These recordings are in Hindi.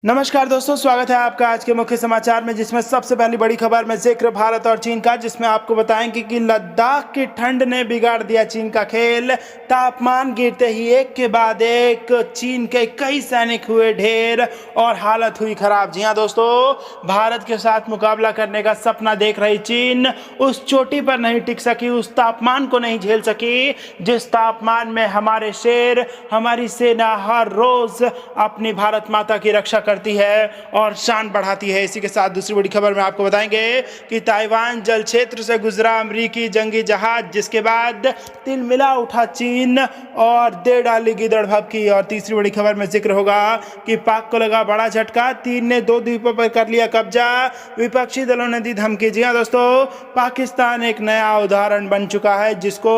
नमस्कार दोस्तों, स्वागत है आपका आज के मुख्य समाचार में, जिसमें सबसे पहली बड़ी खबर में जिक्र भारत और चीन का, जिसमें आपको बताएंगे कि लद्दाख की ठंड ने बिगाड़ दिया चीन का खेल। तापमान गिरते ही एक के बाद एक चीन के कई सैनिक हुए ढेर और हालत हुई खराब। जी हाँ दोस्तों, भारत के साथ मुकाबला करने का सपना देख रही चीन उस चोटी पर नहीं टिक सकी, उस तापमान को नहीं झेल सकी जिस तापमान में हमारे शेर, हमारी सेना हर रोज अपनी भारत माता की रक्षा करती है और शान बढ़ाती है। इसी के साथ दूसरी बड़ी खबर में आपको बताएंगे कि ताइवान जल क्षेत्र से गुजरा अमेरिकी जंगी जहाज, जिसके बाद तिलमिला उठा चीन और दे डाली गिदड़ भभकी। और तीसरी बड़ी खबर में जिक्र होगा कि पाक को लगा बड़ा झटका, चीन ने 2 द्वीपों पर कर लिया कब्जा, विपक्षी दलों ने दी धमकी। जी हाँ दोस्तों, पाकिस्तान एक नया उदाहरण बन चुका है जिसको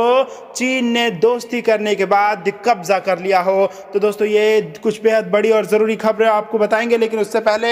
चीन ने दोस्ती करने के बाद कब्जा कर लिया हो। तो दोस्तों, ये कुछ बेहद बड़ी और जरूरी खबरें आपको बताएंगे, लेकिन उससे पहले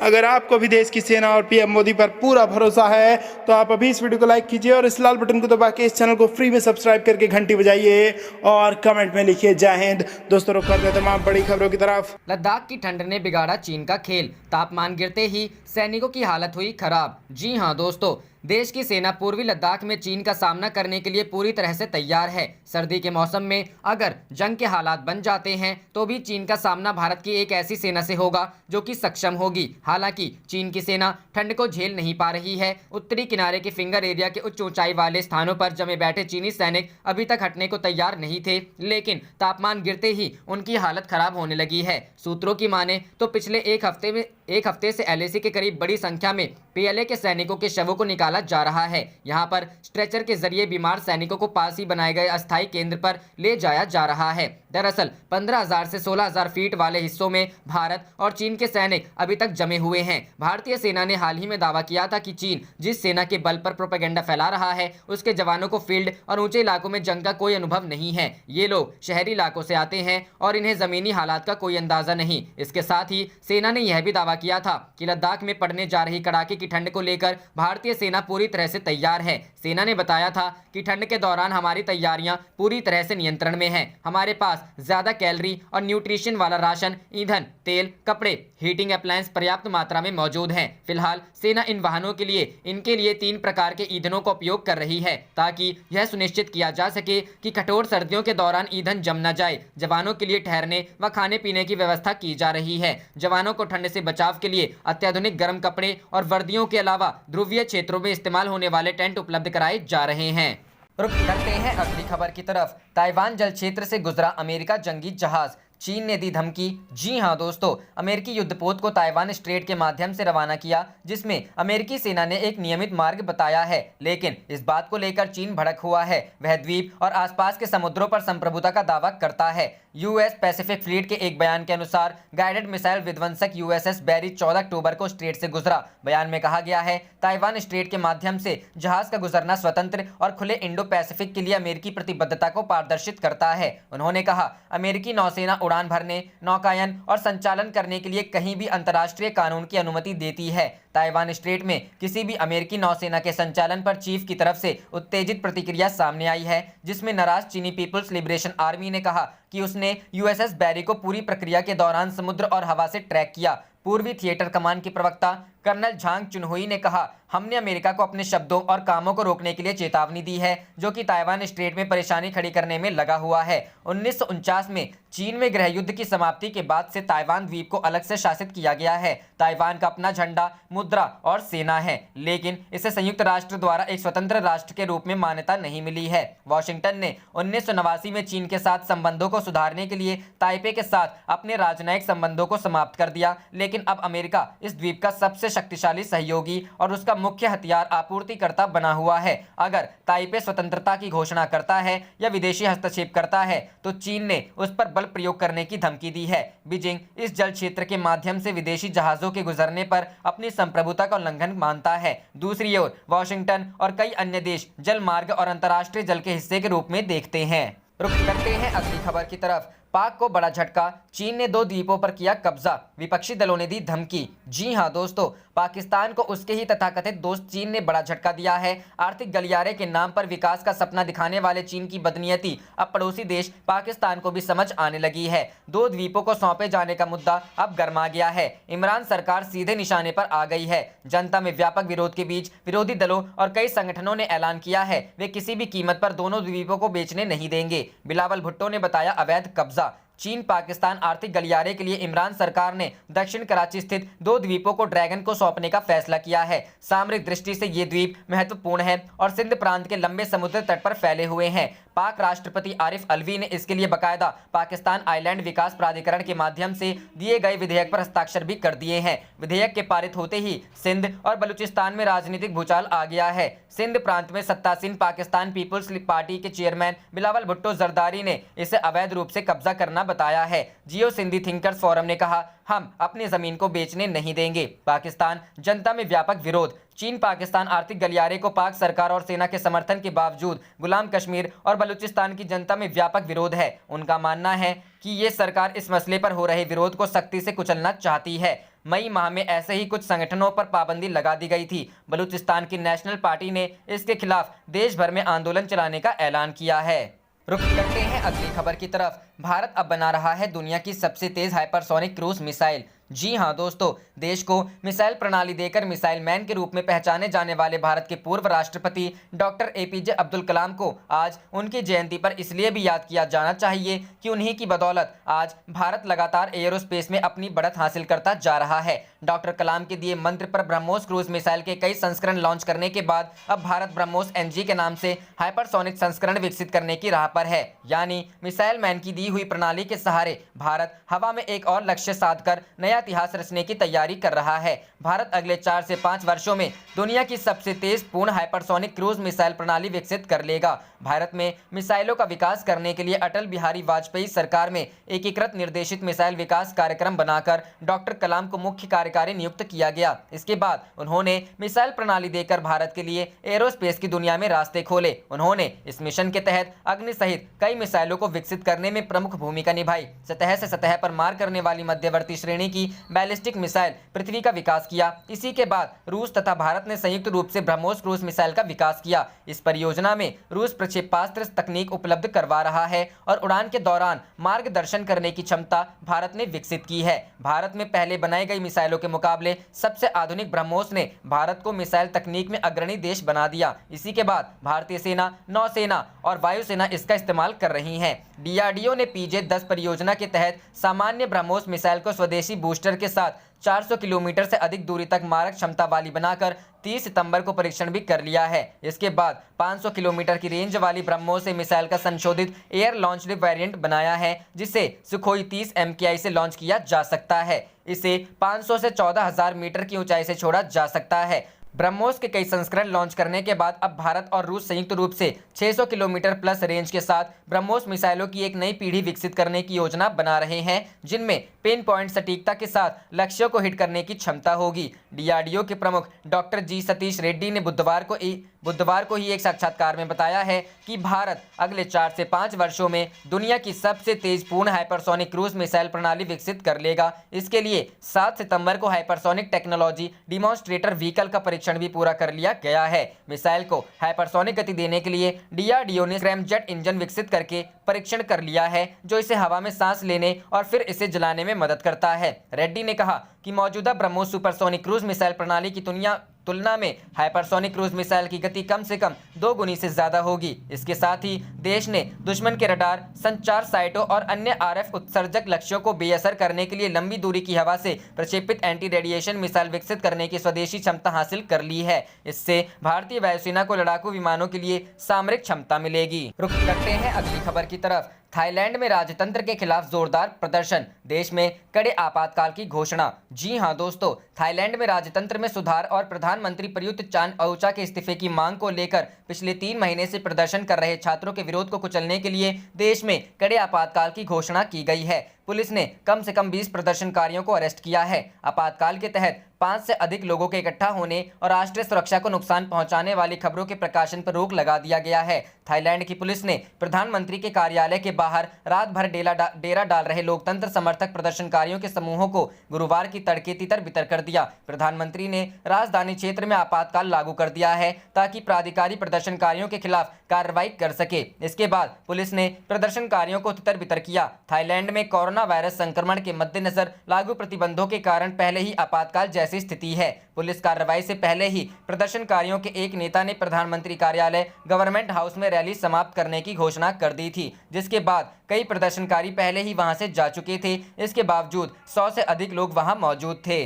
अगर आपको भी देश की सेना और पीएम मोदी पर पूरा भरोसा है तो आप अभी इस वीडियो को लाइक कीजिए और इस लाल बटन को दबा के इस चैनल को फ्री में सब्सक्राइब करके घंटी बजाइए और कमेंट में लिखिए जय हिंद। दोस्तों, रुक करते हैं तमाम बड़ी खबरों की तरफ। लद्दाख की ठंड ने बिगाड़ा चीन का खेल, तापमान गिरते ही सैनिकों की हालत हुई खराब। जी हां दोस्तों, देश की सेना पूर्वी लद्दाख में चीन का सामना करने के लिए पूरी तरह से तैयार है। सर्दी के मौसम में अगर जंग के हालात बन जाते हैं तो भी चीन का सामना भारत की एक ऐसी सेना से होगा जो कि सक्षम होगी। हालांकि चीन की सेना ठंड को झेल नहीं पा रही है। उत्तरी किनारे के फिंगर एरिया के उच्च ऊंचाई वाले स्थानों पर जमे बैठे चीनी सैनिक अभी तक हटने को तैयार नहीं थे, लेकिन तापमान गिरते ही उनकी हालत खराब होने लगी है। सूत्रों की माने तो पिछले एक हफ्ते से एलएसी के करीब बड़ी संख्या में पीएलए के सैनिकों के शवों को निकाला जा रहा है। यहां पर स्ट्रेचर के जरिए बीमार सैनिकों को पास ही बनाए गए अस्थायी केंद्र पर ले जाया जा रहा है। दरअसल 15,000 से 16,000 फीट वाले हिस्सों में भारत और चीन के सैनिक अभी तक जमे हुए हैं। भारतीय सेना ने हाल ही में दावा किया था कि चीन जिस सेना के बल पर प्रोपेगेंडा फैला रहा है उसके जवानों को फील्ड और ऊंचे इलाकों में जंग का कोई अनुभव नहीं है। ये लोग शहरी इलाकों से आते हैं और इन्हें जमीनी हालात का कोई अंदाजा नहीं। इसके साथ ही सेना ने यह भी दावा किया था कि लद्दाख में पड़ने जा रही कड़ाके की ठंड को लेकर भारतीय सेना पूरी तरह से तैयार है। सेना ने बताया था कि ठंड के दौरान हमारी तैयारियां पूरी तरह से नियंत्रण में हैं। हमारे पास ज्यादा कैलोरी और न्यूट्रिशन वाला राशन, ईंधन, तेल, कपड़े, हीटिंग अप्लायंस पर्याप्त मात्रा में मौजूद हैं। फिलहाल सेना इन वाहनों के लिए 3 प्रकार के ईंधनों का उपयोग कर रही है ताकि यह सुनिश्चित किया जा सके कि कठोर सर्दियों के दौरान ईंधन जम न जाए। जवानों के लिए ठहरने व खाने पीने की व्यवस्था की जा रही है। जवानों को ठंड से बचाव के लिए अत्याधुनिक गर्म कपड़े और वर्दियों के अलावा ध्रुवीय क्षेत्रों में इस्तेमाल होने वाले टेंट उपलब्ध कराए जा रहे हैं। रुक करते हैं अगली खबर की तरफ। ताइवान जल क्षेत्र से गुजरा अमेरिका जंगी जहाज, चीन ने दी धमकी। जी हां दोस्तों, अमेरिकी युद्धपोत को ताइवान स्ट्रेट के माध्यम से रवाना किया, जिसमें अमेरिकी सेना ने एक नियमित मार्ग बताया है, लेकिन इस बात को लेकर चीन भड़क हुआ है। वह द्वीप और आसपास के समुद्रों पर संप्रभुता का दावा करता है। यूएस पैसिफिक फ्लीट के एक बयान के अनुसार गाइडेड मिसाइल विध्वंसक यूएसएस बैरी 14 अक्टूबर को स्ट्रेट से गुजरा। बयान में कहा गया है, ताइवान स्ट्रेट के माध्यम से जहाज का गुजरना स्वतंत्र और खुले इंडो पैसिफिक के लिए अमेरिकी प्रतिबद्धता को प्रदर्शित करता है। उन्होंने कहा, अमेरिकी नौसेना उड़ान भरने, नौकायन और संचालन करने के लिए कहीं भी अंतर्राष्ट्रीय कानून की अनुमति देती है। ताइवान स्ट्रेट में किसी भी अमेरिकी नौसेना के संचालन पर चीफ की तरफ से उत्तेजित प्रतिक्रिया सामने आई है, जिसमें नाराज चीनी पीपुल्स लिबरेशन आर्मी ने कहा कि उसने यूएसएस बैरी को पूरी प्रक्रिया के दौरान समुद्र और हवा से ट्रैक किया। पूर्वी थिएटर कमान के प्रवक्ता कर्नल झांग चुनहुई ने कहा, हमने अमेरिका को अपने शब्दों और कामों को रोकने के लिए चेतावनी दी है, जो कि ताइवान स्ट्रेट में परेशानी खड़ी करने में लगा हुआ है। 1949 में चीन में गृह युद्ध की समाप्ति के बाद से ताइवान द्वीप को अलग से शासित किया गया है। ताइवान का अपना झंडा, मुद्रा और सेना है, लेकिन इसे संयुक्त राष्ट्र द्वारा एक स्वतंत्र राष्ट्र के रूप में मान्यता नहीं मिली है। वॉशिंगटन ने 1989 में चीन के साथ संबंधों को सुधारने के लिए ताइपे के साथ अपने राजनयिक संबंधों को समाप्त कर दिया, लेकिन अब अमेरिका इस द्वीप का सबसे शक्तिशाली सहयोगी और उसका मुख्य हथियार आपूर्तिकर्ता बना हुआ है। अगर ताइपे स्वतंत्रता की घोषणा करता है या विदेशी हस्तक्षेप करता है तो चीन ने उस पर बल प्रयोग करने की धमकी दी है। बीजिंग इस जल क्षेत्र के माध्यम से विदेशी जहाजों के गुजरने पर अपनी संप्रभुता का उल्लंघन मानता है। दूसरी ओर वॉशिंगटन और कई अन्य देश जल मार्ग और अंतर्राष्ट्रीय जल के हिस्से के रूप में देखते हैं। रुक करते हैं अगली खबर की तरफ। पाक को बड़ा झटका, चीन ने 2 द्वीपों पर किया कब्जा, विपक्षी दलों ने दी धमकी। जी हां दोस्तों, पाकिस्तान को उसके ही तथाकथित दोस्त चीन ने बड़ा झटका दिया है। आर्थिक गलियारे के नाम पर विकास का सपना दिखाने वाले चीन की बदनीयती अब पड़ोसी देश पाकिस्तान को भी समझ आने लगी है। 2 द्वीपों को सौंपे जाने का मुद्दा अब गर्मा गया है। इमरान सरकार सीधे निशाने पर आ गई है। जनता में व्यापक विरोध के बीच विरोधी दलों और कई संगठनों ने ऐलान किया है वे किसी भी कीमत पर दोनों द्वीपों को बेचने नहीं देंगे। बिलावल भुट्टो ने बताया अवैध कब्जा। चीन पाकिस्तान आर्थिक गलियारे के लिए इमरान सरकार ने दक्षिण कराची स्थित 2 द्वीपों को ड्रैगन को सौंपने का फैसला किया है। सामरिक दृष्टि से ये द्वीप महत्वपूर्ण है और सिंध प्रांत के लंबे समुद्र तट पर फैले हुए हैं। पाक राष्ट्रपति आरिफ अलवी ने इसके लिए बकायदा पाकिस्तान आइलैंड विकास प्राधिकरण के माध्यम से दिए गए विधेयक पर हस्ताक्षर भी कर दिए हैं। विधेयक के पारित होते ही सिंध और बलूचिस्तान में राजनीतिक भूचाल आ गया है। सिंध प्रांत में सत्तासीन पाकिस्तान पीपुल्स पार्टी के चेयरमैन बिलावल भुट्टो जरदारी ने इसे अवैध रूप से कब्जा करना बताया है। जियो सिंधी थिंकर्स फोरम ने कहा, हम अपनी जमीन को बेचने नहीं देंगे। पाकिस्तान जनता में व्यापक विरोध। चीन पाकिस्तान आर्थिक गलियारे को पाक सरकार और सेना के समर्थन के बावजूद गुलाम कश्मीर और बलूचिस्तान की जनता में व्यापक विरोध है। उनका मानना है कि ये सरकार इस मसले पर हो रहे विरोध को सख्ती से कुचलना चाहती है। मई माह में ऐसे ही कुछ संगठनों पर पाबंदी लगा दी गई थी। बलूचिस्तान की नेशनल पार्टी ने इसके खिलाफ देश भर में आंदोलन चलाने का ऐलान किया है। रुक करते हैं अगली खबर की तरफ। भारत अब बना रहा है दुनिया की सबसे तेज हाइपरसोनिक क्रूज मिसाइल। जी हां दोस्तों, देश को मिसाइल प्रणाली देकर मिसाइल मैन के रूप में पहचाने जाने वाले भारत के पूर्व राष्ट्रपति डॉक्टर एपीजे अब्दुल कलाम को आज उनकी जयंती पर इसलिए भी याद किया जाना चाहिए कि उन्हीं की बदौलत आज भारत लगातार एयरोस्पेस में अपनी बढ़त हासिल करता जा रहा है। डॉक्टर कलाम के दिए मंत्र पर ब्रह्मोस क्रूज मिसाइल के कई संस्करण लॉन्च करने के बाद अब भारत ब्रह्मोस एनजी के नाम से हाइपरसोनिक संस्करण विकसित करने की राह पर है। यानी मिसाइल मैन की दी हुई प्रणाली के सहारे भारत हवा में एक और लक्ष्य साधकर नया इतिहास रचने की तैयारी कर रहा है। भारत अगले 4 से 5 वर्षों में दुनिया की सबसे तेज पूर्ण हाइपरसोनिक क्रूज मिसाइल प्रणाली विकसित कर लेगा। भारत में मिसाइलों का विकास करने के लिए अटल बिहारी वाजपेयी सरकार में एकीकृत निर्देशित मिसाइल विकास कार्यक्रम बनाकर डॉक्टर कलाम को मुख्य कार्यकारी नियुक्त किया गया। इसके बाद उन्होंने मिसाइल प्रणाली देकर भारत के लिए एरोस्पेस की दुनिया में रास्ते खोले। उन्होंने इस मिशन के तहत अग्नि सहित कई मिसाइलों को विकसित करने में प्रमुख भूमिका निभाई। सतह से सतह पर मार करने वाली मध्यवर्ती श्रेणी की बैलिस्टिक मिसाइल पृथ्वी का विकास किया। इसी के बाद रूस तथा भारत ने संयुक्त रूप से ब्रह्मोस क्रूज मिसाइल का विकास किया। इस परियोजना में रूस प्रक्षेपास्त्र तकनीक उपलब्ध करवा रहा है और उड़ान के दौरान मार्गदर्शन करने की क्षमता भारत ने विकसित की है। भारत में पहले बनाई गई मिसाइलों के मुकाबले सबसे आधुनिक ब्रह्मोस ने भारत को मिसाइल तकनीक में अग्रणी देश बना दिया। इसी के बाद भारतीय सेना, नौसेना और वायुसेना इसका इस्तेमाल कर रही है। डीआरडीओ ने PJ-10 परियोजना के तहत सामान्य ब्रह्मोस मिसाइल को स्वदेशी बूस्टर के साथ 400 किलोमीटर से अधिक दूरी तक मारक क्षमता वाली बनाकर 30 सितंबर को परीक्षण भी कर लिया है। इसके बाद 500 किलोमीटर की रेंज वाली ब्रह्मोस से मिसाइल का संशोधित एयर लॉन्च्ड वेरिएंट बनाया है, जिसे सुखोई 30 MKI से लॉन्च किया जा सकता है। इसे 500 से 14,000 मीटर की ऊंचाई से छोड़ा जा सकता है। ब्रह्मोस के कई संस्करण लॉन्च करने के बाद अब भारत और रूस संयुक्त रूप से 600 किलोमीटर प्लस रेंज के साथ ब्रह्मोस मिसाइलों की एक नई पीढ़ी विकसित करने की योजना बना रहे हैं, जिनमें पिन पॉइंट सटीकता के साथ लक्ष्यों को हिट करने की क्षमता होगी। डीआरडीओ के प्रमुख डॉक्टर जी सतीश रेड्डी ने बुधवार को ही एक साक्षात्कार में बताया है कि भारत अगले 4 से 5 वर्षों में दुनिया की सबसे तेज पूर्ण हाइपरसोनिक क्रूज मिसाइल प्रणाली विकसित कर लेगा। इसके लिए 7 सितंबर को हाइपरसोनिक टेक्नोलॉजी डिमॉन्स्ट्रेटर व्हीकल का परीक्षण भी पूरा कर लिया गया है। मिसाइल को हाइपरसोनिक गति देने के लिए डीआरडीओ ने स्क्रैमजेट इंजन विकसित करके परीक्षण कर लिया है, जो इसे हवा में सांस लेने और फिर इसे जलाने में मदद करता है। रेड्डी ने कहा कि मौजूदा ब्रह्मोस सुपरसोनिक क्रूज मिसाइल प्रणाली की तुलना में हाइपरसोनिक क्रूज मिसाइल की गति कम से कम 2 गुनी से ज्यादा होगी। इसके साथ ही देश ने दुश्मन के रडार, संचार साइटों और अन्य RF उत्सर्जक लक्ष्यों को बेअसर करने के लिए लंबी दूरी की हवा से प्रक्षेपित एंटी रेडिएशन मिसाइल विकसित करने की स्वदेशी क्षमता हासिल कर ली है। इससे भारतीय वायुसेना को लड़ाकू विमानों के लिए सामरिक क्षमता मिलेगी। रुक करते हैं अगली खबर की तरफ। थाईलैंड में राजतंत्र के खिलाफ जोरदार प्रदर्शन, देश में कड़े आपातकाल की घोषणा। जी हां दोस्तों, थाईलैंड में राजतंत्र में सुधार और प्रधानमंत्री प्रयुक्त चान-ओचा के इस्तीफे की मांग को लेकर पिछले 3 महीने से प्रदर्शन कर रहे छात्रों के विरोध को कुचलने के लिए देश में कड़े आपातकाल की घोषणा की गई है। पुलिस ने कम से कम 20 प्रदर्शनकारियों को अरेस्ट किया है। आपातकाल के तहत 5 से अधिक लोगों के इकट्ठा होने और राष्ट्रीय सुरक्षा को नुकसान पहुंचाने वाली खबरों के प्रकाशन पर रोक लगा दिया गया है। थाईलैंड की पुलिस ने प्रधानमंत्री के कार्यालय के बाहर रात भर डेरा डाल रहे लोकतंत्र समर्थक प्रदर्शनकारियों के समूहों को गुरुवार की तड़के तितर बितर कर दिया। प्रधानमंत्री ने राजधानी क्षेत्र में आपातकाल लागू कर दिया है ताकि प्राधिकारी प्रदर्शनकारियों के खिलाफ कार्रवाई कर सके। इसके बाद पुलिस ने प्रदर्शनकारियों को तितर बितर किया। थाईलैंड में कोरोना वायरस संक्रमण के मद्देनजर लागू प्रतिबंधों के कारण पहले ही आपातकाल जैसी स्थिति है। पुलिस कार्रवाई से पहले ही प्रदर्शनकारियों के एक नेता ने प्रधानमंत्री कार्यालय गवर्नमेंट हाउस में रैली समाप्त करने की घोषणा कर दी थी, जिसके बाद कई प्रदर्शनकारी पहले ही वहां से जा चुके थे। इसके बावजूद 100 से अधिक लोग वहां मौजूद थे।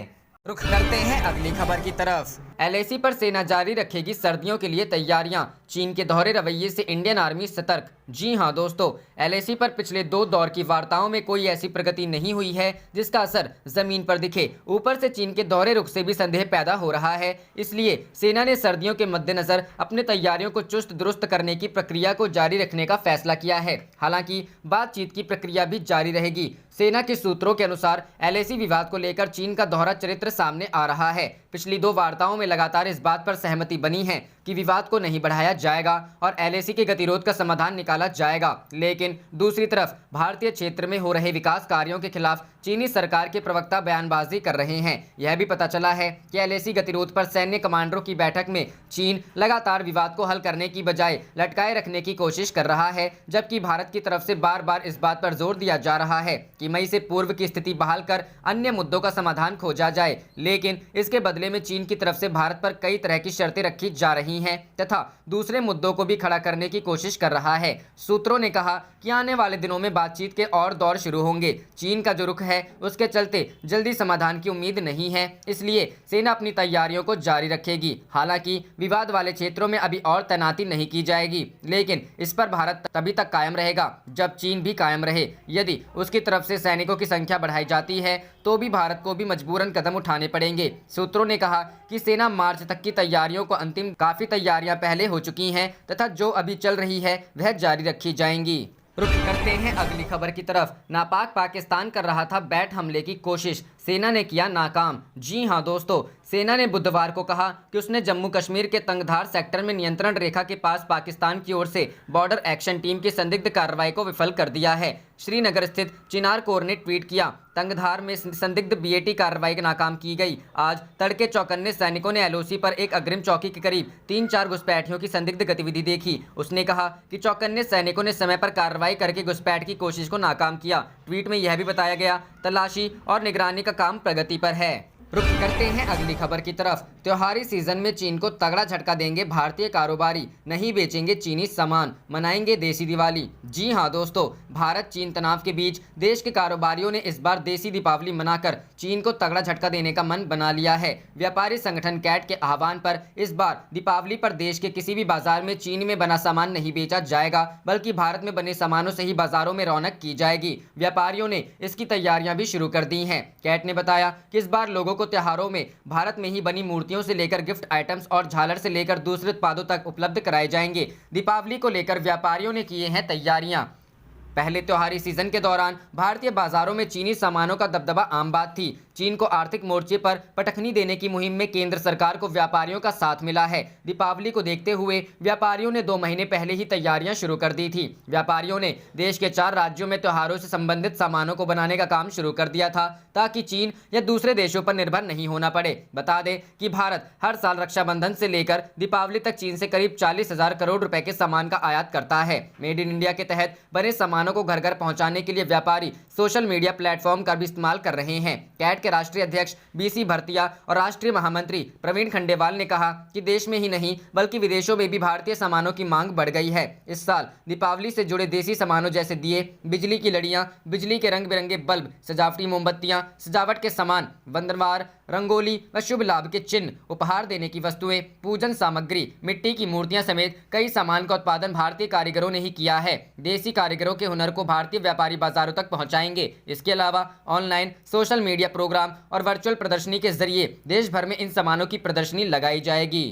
रुख करते हैं अगली खबर की तरफ। एलएसी पर सेना जारी रखेगी सर्दियों के लिए तैयारियां, चीन के दोहरे रवैये से इंडियन आर्मी सतर्क। जी हां दोस्तों, एलएसी पर पिछले 2 दौर की वार्ताओं में कोई ऐसी प्रगति नहीं हुई है जिसका असर जमीन पर दिखे। ऊपर से चीन के दोहरे रुख से भी संदेह पैदा हो रहा है। इसलिए सेना ने सर्दियों के मद्देनजर अपने तैयारियों को चुस्त दुरुस्त करने की प्रक्रिया को जारी रखने का फैसला किया है। हालांकि बातचीत की प्रक्रिया भी जारी रहेगी। सेना के सूत्रों के अनुसार एलएसी विवाद को लेकर चीन का दोहरा चरित्र सामने आ रहा है। पिछली 2 वार्ताओं में लगातार इस बात पर सहमति बनी है कि विवाद को नहीं बढ़ाया जाएगा और एलएसी के गतिरोध का समाधान निकाला जाएगा। लेकिन दूसरी तरफ भारतीय क्षेत्र में हो रहे विकास कार्यों के खिलाफ चीनी सरकार के प्रवक्ता बयानबाजी कर रहे हैं। यह भी पता चला है कि एलएसी गतिरोध पर सैन्य कमांडरों की बैठक में चीन लगातार विवाद को हल करने की बजाय लटकाए रखने की कोशिश कर रहा है, जबकि भारत की तरफ से बार बार इस बात पर जोर दिया जा रहा है कि मई से पूर्व की स्थिति बहाल कर अन्य मुद्दों का समाधान खोजा जाए। लेकिन इसके बदले में चीन की तरफ से भारत पर कई तरह की शर्तें रखी जा रही हैं तथा दूसरे मुद्दों को भी खड़ा करने की कोशिश कर रहा है। सूत्रों ने कहा कि आने वाले दिनों में बातचीत के और दौर शुरू होंगे। चीन का जो रुख है उसके चलते जल्दी समाधान की उम्मीद नहीं है, इसलिए सेना अपनी तैयारियों को जारी रखेगी। हालांकि विवाद वाले क्षेत्रों में अभी और तैनाती नहीं की जाएगी, लेकिन इस पर भारत तभी तक कायम रहेगा जब चीन भी कायम रहे। यदि उसकी तरफ से सैनिकों की संख्या बढ़ाई जाती है तो भी भारत को भी मजबूरन कदम उठाने पड़ेंगे। सूत्रों ने कहा कि सेना मार्च तक की तैयारियों को अंतिम काफी तैयारियां पहले हो चुकी हैं तथा जो अभी चल रही है वह जारी रखी जाएंगी। रुक करते हैं अगली खबर की तरफ। नापाक पाकिस्तान कर रहा था बैट हमले की कोशिश, सेना ने किया नाकाम। जी हां दोस्तों, सेना ने बुधवार को कहा कि उसने जम्मू कश्मीर के तंगधार सेक्टर में नियंत्रण रेखा के पास पाकिस्तान की ओर से बॉर्डर एक्शन टीम की संदिग्ध कार्रवाई को विफल कर दिया है। श्रीनगर स्थित चिनार कोर ने ट्वीट किया, तंगधार में संदिग्ध बीएटी कार्रवाई नाकाम की गई। आज तड़के चौकन्ने सैनिकों ने एलओसी पर एक अग्रिम चौकी के करीब 3-4 घुसपैठियों की संदिग्ध गतिविधि देखी। उसने कहा कि चौकन्ने सैनिकों ने समय पर कार्रवाई करके घुसपैठ की कोशिश को नाकाम किया। ट्वीट में यह भी बताया गया, तलाशी और निगरानी का काम प्रगति पर है। रुक करते हैं अगली खबर की तरफ। त्योहारी सीजन में चीन को तगड़ा झटका देंगे भारतीय कारोबारी, नहीं बेचेंगे चीनी सामान, मनाएंगे देसी दिवाली। जी हां दोस्तों, भारत चीन तनाव के बीच देश के कारोबारियों ने इस बार देसी दीपावली मनाकर चीन को तगड़ा झटका देने का मन बना लिया है। व्यापारी संगठन कैट के आह्वान पर इस बार दीपावली पर देश के किसी भी बाजार में चीन में बना सामान नहीं बेचा जाएगा, बल्कि भारत में बने सामानों से ही बाजारों में रौनक की जाएगी। व्यापारियों ने इसकी तैयारियां भी शुरू कर दी हैं। कैट ने बताया कि इस बार लोगों को त्योहारों में भारत में ही बनी मूर्तियों से लेकर गिफ्ट आइटम्स और झालर से लेकर दूसरे उत्पादों तक उपलब्ध कराए जाएंगे। दीपावली को लेकर व्यापारियों ने किए हैं तैयारियां। पहले त्योहारी सीजन के दौरान भारतीय बाजारों में चीनी सामानों का दबदबा आम बात थी। चीन को आर्थिक मोर्चे पर पटखनी देने की मुहिम में केंद्र सरकार को व्यापारियों का साथ मिला है। दीपावली को देखते हुए व्यापारियों ने 2 महीने पहले ही तैयारियां शुरू कर दी थी। व्यापारियों ने देश के 4 राज्यों में त्योहारों से संबंधित सामानों को बनाने का काम शुरू कर दिया था, ताकि चीन या दूसरे देशों पर निर्भर नहीं होना पड़े। बता दें कि भारत हर साल रक्षाबंधन से लेकर दीपावली तक चीन से करीब 40,000 करोड़ रुपए के सामान का आयात करता है। मेड इन इंडिया के तहत बने सामानों को घर घर पहुंचाने के लिए व्यापारी सोशल मीडिया प्लेटफॉर्म का भी इस्तेमाल कर रहे हैं। कैट के राष्ट्रीय अध्यक्ष बीसी भरतिया और राष्ट्रीय महामंत्री प्रवीण खंडेवाल ने कहा कि देश में ही नहीं बल्कि विदेशों में भी भारतीय सामानों की मांग बढ़ गई है। इस साल दीपावली से जुड़े देसी सामानों जैसे दिए, बिजली की लड़ियां, बिजली के रंग बिरंगे बल्ब, सजावटी मोमबत्तियां, सजावट के सामान, वंदनवार, रंगोली व शुभ लाभ के चिन्ह, उपहार देने की वस्तुएं, पूजन सामग्री, मिट्टी की मूर्तियां समेत कई सामान का उत्पादन भारतीय कारीगरों ने ही किया है। देसी कारीगरों के हुनर को भारतीय व्यापारी बाजारों तक पहुंचाएंगे। इसके अलावा ऑनलाइन, सोशल मीडिया प्रोग्राम और वर्चुअल प्रदर्शनी के जरिए देश भर में इन सामानों की प्रदर्शनी लगाई जाएगी।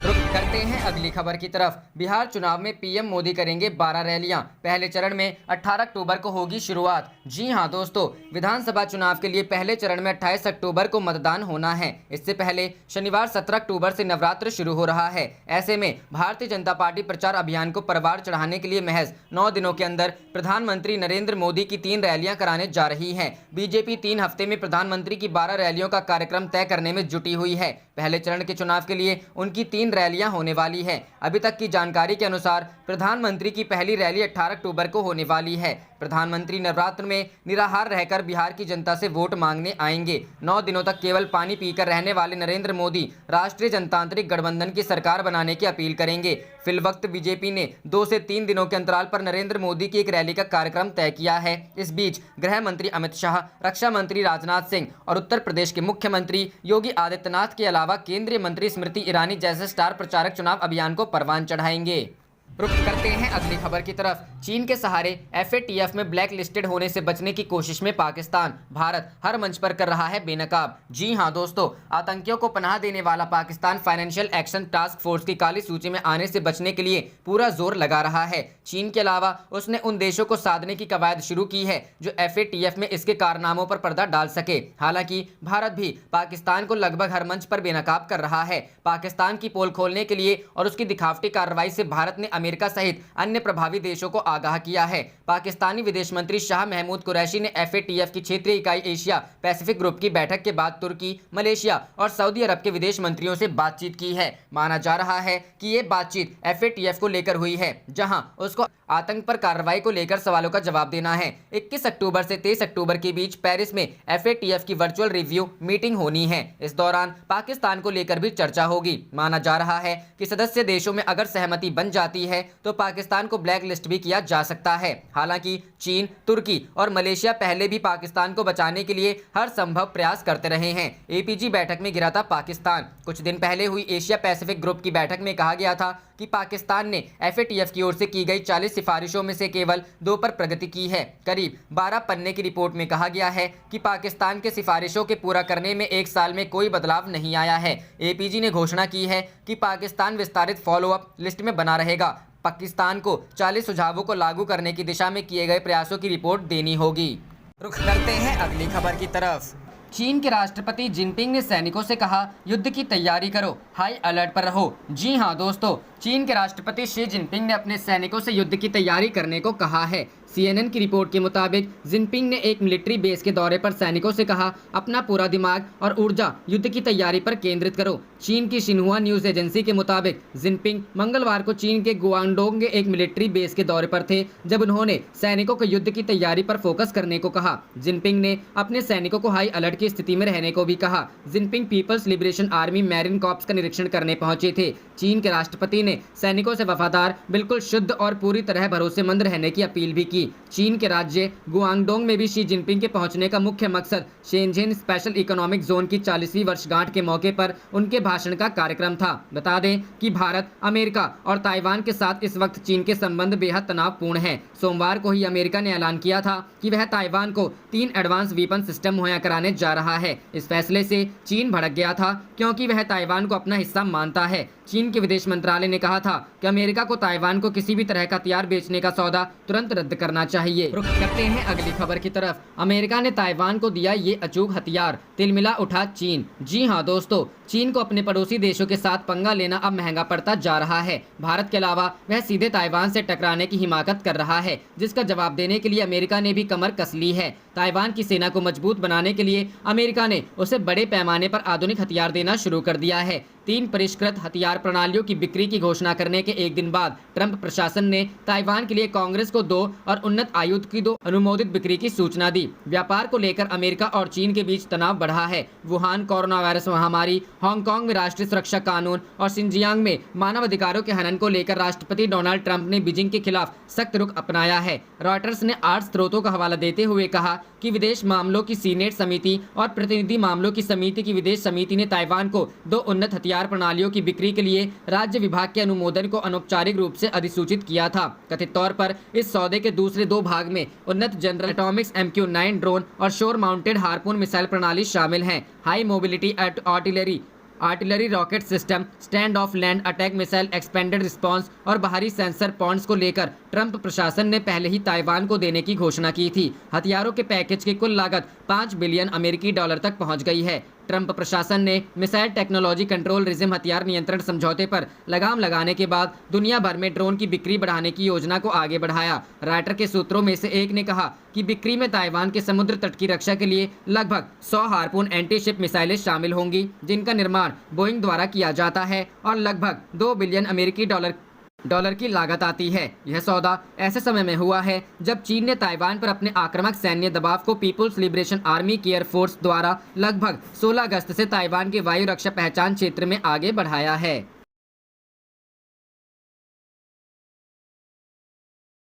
रुक करते हैं अगली खबर की तरफ। बिहार चुनाव में पीएम मोदी करेंगे 12 रैलियां। पहले चरण में 18 अक्टूबर को होगी शुरुआत। जी हां दोस्तों, विधानसभा चुनाव के लिए पहले चरण में 28 अक्टूबर को मतदान होना है। इससे पहले शनिवार 17 अक्टूबर से नवरात्र शुरू हो रहा है। ऐसे में भारतीय जनता पार्टी प्रचार अभियान को परवार चढ़ाने के लिए महज 9 दिनों के अंदर प्रधानमंत्री नरेंद्र मोदी की 3 रैलियां कराने जा रही है। बीजेपी 3 हफ्ते में प्रधानमंत्री की 12 रैलियों का कार्यक्रम तय करने में जुटी हुई है। पहले चरण के चुनाव के लिए उनकी 3 रैलियां होने वाली है। अभी तक की जानकारी के अनुसार प्रधानमंत्री की पहली रैली 18 अक्टूबर को होने वाली है। प्रधानमंत्री नवरात्र में निराहार रहकर बिहार की जनता से वोट मांगने आएंगे। 9 दिनों तक केवल पानी पीकर रहने वाले नरेंद्र मोदी राष्ट्रीय जनतांत्रिक गठबंधन की सरकार बनाने की अपील करेंगे। फिलवक्त बीजेपी ने 2 से 3 दिनों के अंतराल पर नरेंद्र मोदी की एक रैली का कार्यक्रम तय किया है। इस बीच गृह मंत्री अमित शाह, रक्षा मंत्री राजनाथ सिंह और उत्तर प्रदेश के मुख्यमंत्री योगी आदित्यनाथ के अलावा केंद्रीय मंत्री स्मृति ईरानी जैसे स्टार प्रचारक चुनाव अभियान को परवान चढ़ाएंगे। रुक करते हैं अगली खबर की तरफ। चीन के सहारे FATF में ब्लैक लिस्टेड होने से बचने की कोशिश में पाकिस्तान, भारत हर मंच पर कर रहा है बेनकाब। जी हां दोस्तों, आतंकियों को पनाह देने वाला Pakistan financial action task force की काली सूची में आने से बचने के लिए पूरा जोर लगा रहा है। चीन के अलावा उसने उन देशों को साधने की कवायद शुरू की है जो FATF में इसके कारनामों पर पर्दा डाल सके। हालांकि भारत भी पाकिस्तान को लगभग हर मंच पर बेनकाब कर रहा है। पाकिस्तान की पोल खोलने के लिए और उसकी दिखावटी कार्रवाई से भारत ने अमेरिका सहित अन्य प्रभावी देशों को आगाह किया है। पाकिस्तानी विदेश मंत्री शाह महमूद कुरैशी ने FATF की क्षेत्रीय इकाई एशिया पैसिफिक ग्रुप की बैठक के बाद तुर्की, मलेशिया और सऊदी अरब के विदेश मंत्रियों से बातचीत की है। माना जा रहा है कि ये बातचीत FATF को लेकर हुई है, जहां उसको आतंक पर कार्रवाई को लेकर सवालों का जवाब देना है। 21 अक्टूबर से 23 अक्टूबर के बीच पेरिस में FATF की वर्चुअल रिव्यू मीटिंग होनी है। इस दौरान पाकिस्तान को लेकर भी चर्चा होगी। माना जा रहा है कि सदस्य देशों में अगर सहमति बन जाती है तो पाकिस्तान को ब्लैक लिस्ट भी किया जा सकता है। हालांकि चीन, तुर्की और मलेशिया पहले भी पाकिस्तान को बचाने के लिए हर संभव प्रयास करते रहे हैं। APG बैठक में गिरा था पाकिस्तान। कुछ दिन पहले हुई एशिया पैसिफिक ग्रुप की बैठक में कहा गया था कि पाकिस्तान ने FATF की ओर से की गई 40 सिफारिशों में से केवल 2 पर प्रगति की है। करीब 12 पन्ने की रिपोर्ट में कहा गया है कि पाकिस्तान के सिफारिशों के पूरा करने में 1 साल में कोई बदलाव नहीं आया है। APG ने घोषणा की है कि पाकिस्तान विस्तारित फॉलोअप लिस्ट में बना रहेगा। पाकिस्तान को 40 सुझावों को लागू करने की दिशा में किए गए प्रयासों की रिपोर्ट देनी होगी। रुख करते हैं अगली खबर की तरफ। चीन के राष्ट्रपति जिनपिंग ने सैनिकों से कहा, युद्ध की तैयारी करो, हाई अलर्ट पर रहो। जी हां दोस्तों, चीन के राष्ट्रपति शी जिनपिंग ने अपने सैनिकों से युद्ध की तैयारी करने को कहा है। CNN की रिपोर्ट के मुताबिक जिनपिंग ने एक मिलिट्री बेस के दौरे पर सैनिकों से कहा, अपना पूरा दिमाग और ऊर्जा युद्ध की तैयारी पर केंद्रित करो। चीन की शिन्हुआ न्यूज एजेंसी के मुताबिक जिनपिंग मंगलवार को चीन के गुआंगडोंग के एक मिलिट्री बेस के दौरे पर थे, जब उन्होंने सैनिकों को युद्ध की तैयारी पर फोकस करने को कहा। जिनपिंग ने अपने सैनिकों को हाई अलर्ट की स्थिति में रहने को भी कहा। Jinping People's Liberation Army Marine Corps का निरीक्षण करने पहुंचे थे। चीन के राष्ट्रपति ने सैनिकों से वफादार, बिल्कुल शुद्ध और पूरी तरह भरोसेमंद रहने की अपील भी की। चीन के राज्य गुआंगडोंग में भी शी जिनपिंग के पहुंचने का मुख्य मकसद शेनझेन स्पेशल इकोनॉमिक जोन की 40वीं वर्षगांठ के मौके पर उनके भाषण का कार्यक्रम था। बता दें कि भारत, अमेरिका और ताइवान के साथ इस वक्त चीन के संबंध बेहद तनावपूर्ण हैं। सोमवार को ही अमेरिका ने ऐलान किया था कि वह ताइवान को 3 एडवांस वेपन सिस्टम मुहैया कराने जा रहा है। इस फैसले से चीन भड़क गया था क्योंकि वह ताइवान को अपना हिस्सा मानता है। चीन के विदेश मंत्रालय ने कहा था कि अमेरिका को ताइवान को किसी भी तरह का हथियार बेचने का सौदा तुरंत रद्द करना चाहिए। रुख करते हैं अगली खबर की तरफ। अमेरिका ने ताइवान को दिया ये अचूक हथियार, तिलमिला उठा चीन। जी हां दोस्तों, चीन को अपने पड़ोसी देशों के साथ पंगा लेना अब महंगा पड़ता जा रहा है। भारत के अलावा वह सीधे ताइवान से टकराने की हिमाकत कर रहा है, जिसका जवाब देने के लिए अमेरिका ने भी कमर कस ली है। ताइवान की सेना को मजबूत बनाने के लिए अमेरिका ने उसे बड़े पैमाने पर आधुनिक हथियार देना शुरू कर दिया है। 3 परिष्कृत हथियार प्रणालियों की बिक्री की घोषणा करने के एक दिन बाद ट्रंप प्रशासन ने ताइवान के लिए कांग्रेस को 2 और उन्नत आयुध की 2 अनुमोदित बिक्री की सूचना दी। व्यापार को लेकर अमेरिका और चीन के बीच तनाव बढ़ा है। वुहान कोरोना वायरस महामारी, हांगकांग में राष्ट्रीय सुरक्षा कानून और सिंजियांग में मानवाधिकारों के हनन को लेकर राष्ट्रपति डोनाल्ड ट्रंप ने बीजिंग के खिलाफ सख्त रुख अपनाया है। रॉयटर्स ने 8 स्रोतों का हवाला देते हुए कहा कि विदेश मामलों की सीनेट समिति और प्रतिनिधि मामलों की समिति की विदेश समिति ने ताइवान को 2 उन्नत हथियार प्रणालियों की बिक्री के लिए राज्य विभाग के अनुमोदन को अनौपचारिक रूप से अधिसूचित किया था। कथित तौर पर इस सौदे के दूसरे 2 भाग में उन्नत जनरल एटॉमिक्स MQ-9 ड्रोन और शोर माउंटेड हार्पून मिसाइल प्रणाली शामिल हैं। High mobility artillery artillery rocket system, stand of land attack missile, expanded response और बाहरी सेंसर पॉइंट्स को लेकर ट्रंप प्रशासन ने पहले ही ताइवान को देने की घोषणा की थी। हथियारों के पैकेज की कुल लागत 5 बिलियन अमेरिकी डॉलर तक पहुंच गई है। ट्रंप प्रशासन ने मिसाइल टेक्नोलॉजी कंट्रोल रिजिम हथियार नियंत्रण समझौते पर लगाम लगाने के बाद दुनिया भर में ड्रोन की बिक्री बढ़ाने की योजना को आगे बढ़ाया। रायटर के सूत्रों में से एक ने कहा कि बिक्री में ताइवान के समुद्र तट की रक्षा के लिए लगभग 100 हार्पून एंटी शिप मिसाइलें शामिल होंगी, जिनका निर्माण बोइंग द्वारा किया जाता है और लगभग 2 बिलियन अमेरिकी डॉलर की लागत आती है। यह सौदा ऐसे समय में हुआ है जब चीन ने ताइवान पर अपने आक्रामक सैन्य दबाव को पीपुल्स लिबरेशन आर्मी की एयर फोर्स द्वारा लगभग 16 अगस्त से ताइवान के वायु रक्षा पहचान क्षेत्र में आगे बढ़ाया है।